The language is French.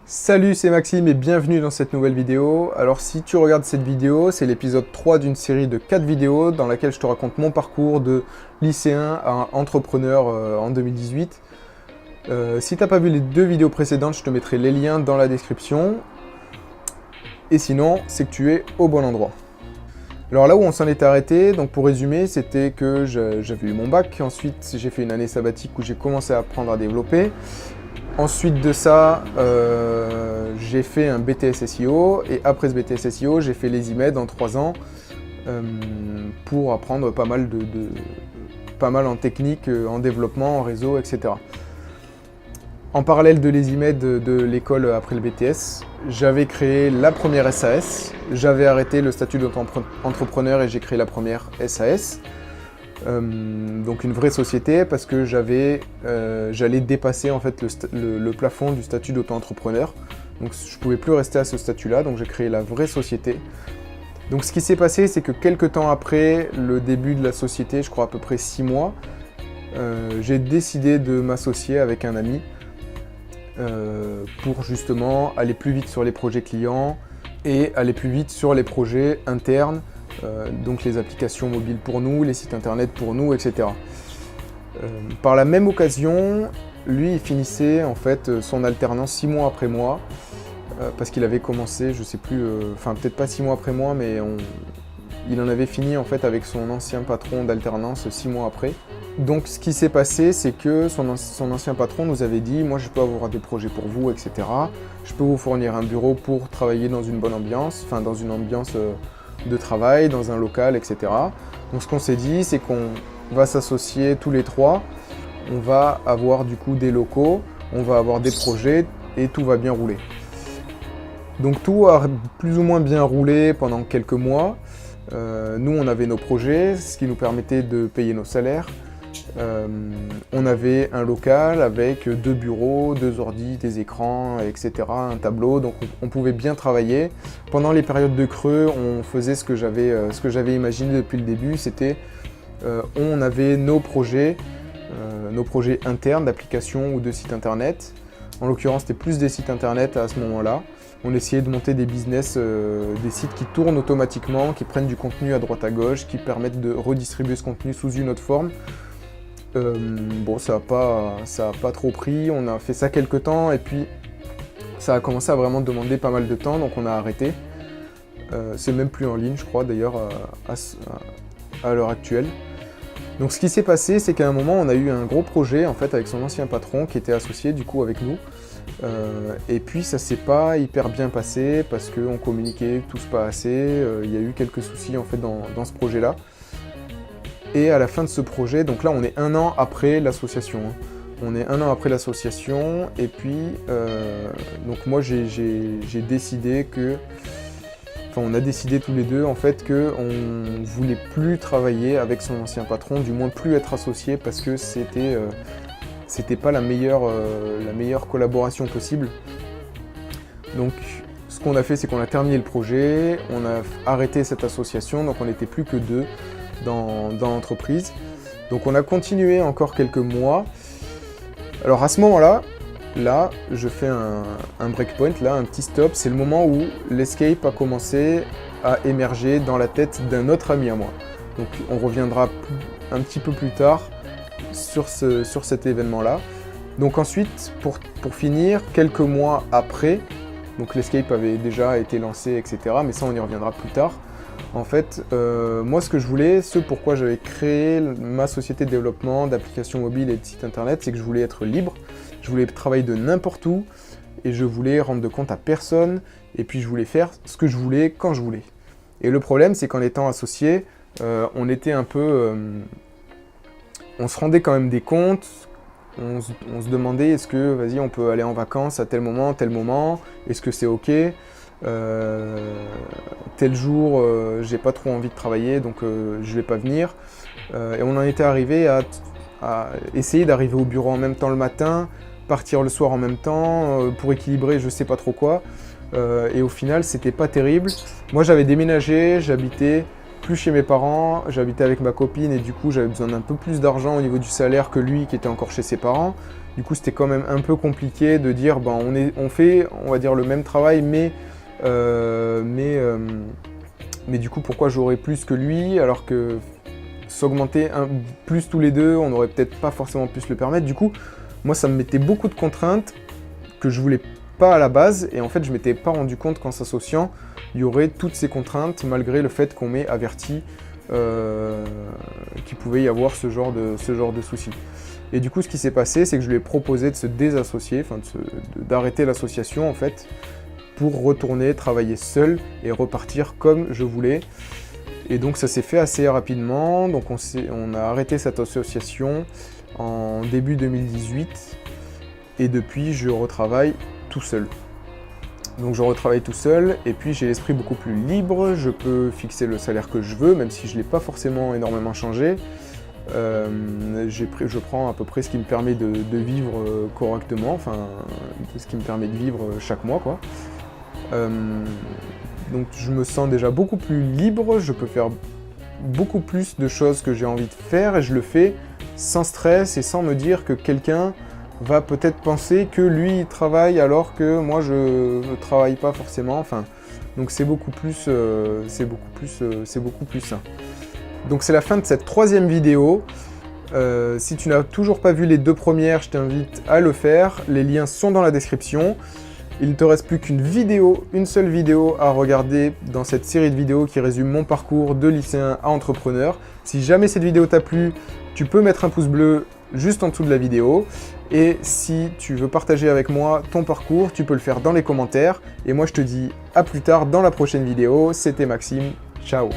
Salut, c'est Maxime et bienvenue dans cette nouvelle vidéo. Alors si tu regardes cette vidéo, c'est l'épisode 3 d'une série de 4 vidéos dans laquelle je te raconte mon parcours de lycéen à entrepreneur en 2018. Si t'as pas vu les 2 vidéos précédentes, je te mettrai les liens dans la description. Et sinon, c'est que tu es au bon endroit. Alors là où on s'en est arrêté, donc pour résumer, c'était que j'avais eu mon bac, ensuite j'ai fait une année sabbatique où j'ai commencé à apprendre à développer. Ensuite de ça, j'ai fait un BTS SEO et après ce BTS SEO, j'ai fait les IMED en 3 ans pour apprendre pas mal en technique, en développement, en réseau, etc. En parallèle de les IMED de l'école après le BTS, j'avais créé la première SAS, j'avais arrêté le statut d'auto-entrepreneur et j'ai créé la première SAS. Donc une vraie société parce que j'allais dépasser en fait le plafond du statut d'auto-entrepreneur. Donc je ne pouvais plus rester à ce statut-là, donc j'ai créé la vraie société. Donc ce qui s'est passé, c'est que quelques temps après le début de la société, je crois à peu près 6 mois, j'ai décidé de m'associer avec un ami pour justement aller plus vite sur les projets clients et aller plus vite sur les projets internes. Donc les applications mobiles pour nous, les sites internet pour nous, etc. Par la même occasion, lui il finissait en fait son alternance 6 mois après moi, parce qu'il avait commencé, je sais plus, enfin peut-être pas 6 mois après moi, mais il en avait fini en fait avec son ancien patron d'alternance 6 mois après. Donc ce qui s'est passé, c'est que son ancien patron nous avait dit « Moi je peux avoir des projets pour vous, etc. Je peux vous fournir un bureau pour travailler dans une bonne ambiance, enfin dans une ambiance de travail, dans un local, etc. » Donc ce qu'on s'est dit, c'est qu'on va s'associer tous les trois, on va avoir du coup des locaux, on va avoir des projets et tout va bien rouler. Donc tout a plus ou moins bien roulé pendant quelques mois. Nous on avait nos projets, ce qui nous permettait de payer nos salaires. On avait un local avec 2 bureaux, 2 ordis, des écrans, etc., un tableau, donc on pouvait bien travailler. Pendant les périodes de creux, on faisait ce que j'avais imaginé depuis le début, c'était on avait nos projets internes d'applications ou de sites internet. En l'occurrence, c'était plus des sites internet à ce moment-là. On essayait de monter des business, des sites qui tournent automatiquement, qui prennent du contenu à droite à gauche, qui permettent de redistribuer ce contenu sous une autre forme. Bon, ça a pas trop pris, on a fait ça quelques temps et puis ça a commencé à vraiment demander pas mal de temps, donc on a arrêté. C'est même plus en ligne, je crois, d'ailleurs, à l'heure actuelle. Donc ce qui s'est passé, c'est qu'à un moment, on a eu un gros projet en fait avec son ancien patron qui était associé du coup avec nous. Et puis ça s'est pas hyper bien passé parce qu'on communiquait tous pas assez, il y a eu quelques soucis en fait dans ce projet-là. Et à la fin de ce projet, donc là on est 1 an après l'association. On est 1 an après l'association et puis donc moi j'ai décidé que, enfin on a décidé tous les deux en fait qu'on voulait plus travailler avec son ancien patron, du moins plus être associé parce que c'était pas la meilleure collaboration possible. Donc ce qu'on a fait, c'est qu'on a terminé le projet, on a arrêté cette association, donc on n'était plus que 2 dans l'entreprise. Donc on a continué encore quelques mois. Alors à ce moment-là, je fais un breakpoint, là, un petit stop. C'est le moment où l'escape a commencé à émerger dans la tête d'un autre ami à moi. Donc on reviendra un petit peu plus tard sur cet événement-là. Donc ensuite, pour finir, quelques mois après, donc l'escape avait déjà été lancé, etc. Mais ça, on y reviendra plus tard. En fait, moi ce que je voulais, ce pourquoi j'avais créé ma société de développement d'applications mobiles et de sites internet, c'est que je voulais être libre, je voulais travailler de n'importe où et je voulais rendre de compte à personne et puis je voulais faire ce que je voulais quand je voulais. Et le problème, c'est qu'en étant associé, on était un peu... on se rendait quand même des comptes, on se demandait est-ce que, vas-y, on peut aller en vacances à tel moment, est-ce que c'est ok ? Tel jour j'ai pas trop envie de travailler donc je vais pas venir et on en était arrivé à essayer d'arriver au bureau en même temps le matin, partir le soir en même temps pour équilibrer je sais pas trop quoi et au final c'était pas terrible. Moi j'avais déménagé, j'habitais plus chez mes parents, j'habitais avec ma copine et du coup j'avais besoin d'un peu plus d'argent au niveau du salaire que lui qui était encore chez ses parents. Du coup c'était quand même un peu compliqué de dire ben, on fait on va dire le même travail mais du coup pourquoi j'aurais plus que lui alors que s'augmenter plus tous les deux, on n'aurait peut-être pas forcément pu se le permettre. Du coup moi ça me mettait beaucoup de contraintes que je voulais pas à la base et en fait je m'étais pas rendu compte qu'en s'associant il y aurait toutes ces contraintes malgré le fait qu'on m'ait averti qu'il pouvait y avoir ce genre de soucis. Et du coup ce qui s'est passé c'est que je lui ai proposé de se désassocier, enfin d'arrêter l'association en fait pour retourner travailler seul et repartir comme je voulais. Et donc ça s'est fait assez rapidement, donc on a arrêté cette association en début 2018 et depuis je retravaille tout seul. Donc je retravaille tout seul et puis j'ai l'esprit beaucoup plus libre, je peux fixer le salaire que je veux, même si je ne l'ai pas forcément énormément changé. Je prends à peu près ce qui me permet de vivre correctement, enfin ce qui me permet de vivre chaque mois, quoi. Donc je me sens déjà beaucoup plus libre, je peux faire beaucoup plus de choses que j'ai envie de faire et je le fais sans stress et sans me dire que quelqu'un va peut-être penser que lui il travaille alors que moi je ne travaille pas forcément, enfin donc c'est beaucoup plus sain. Donc c'est la fin de cette troisième vidéo. Si tu n'as toujours pas vu les deux premières, je t'invite à le faire, les liens sont dans la description. Il ne te reste plus qu'une vidéo, une seule vidéo à regarder dans cette série de vidéos qui résume mon parcours de lycéen à entrepreneur. Si jamais cette vidéo t'a plu, tu peux mettre un pouce bleu juste en dessous de la vidéo. Et si tu veux partager avec moi ton parcours, tu peux le faire dans les commentaires. Et moi je te dis à plus tard dans la prochaine vidéo. C'était Maxime, ciao!